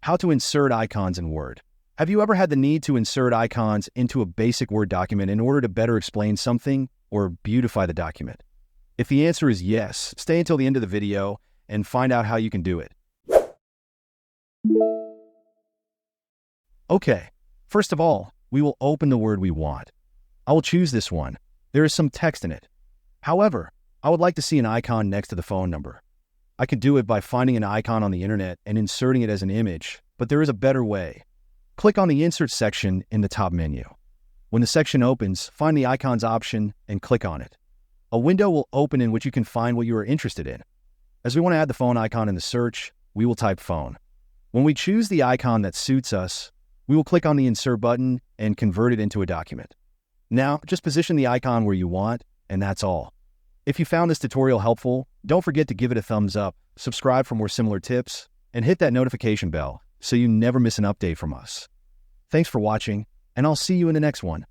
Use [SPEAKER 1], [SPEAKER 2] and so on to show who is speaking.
[SPEAKER 1] How to insert icons in Word. Have you ever had the need to insert icons into a basic Word document in order to better explain something or beautify the document? If the answer is yes, stay until the end of the video and find out how you can do it. Okay, first of all, we will open the word we want. I will choose this one. There is some text in it. However, I would like to see an icon next to the phone number. I could do it by finding an icon on the internet and inserting it as an image, but there is a better way. Click on the Insert section in the top menu. When the section opens, find the Icons option and click on it. A window will open in which you can find what you are interested in. As we want to add the phone icon in the search, we will type phone. When we choose the icon that suits us, we will click on the Insert button and convert it into a document. Now, just position the icon where you want, and that's all. If you found this tutorial helpful, don't forget to give it a thumbs up, subscribe for more similar tips, and hit that notification bell so you never miss an update from us. Thanks for watching, and I'll see you in the next one.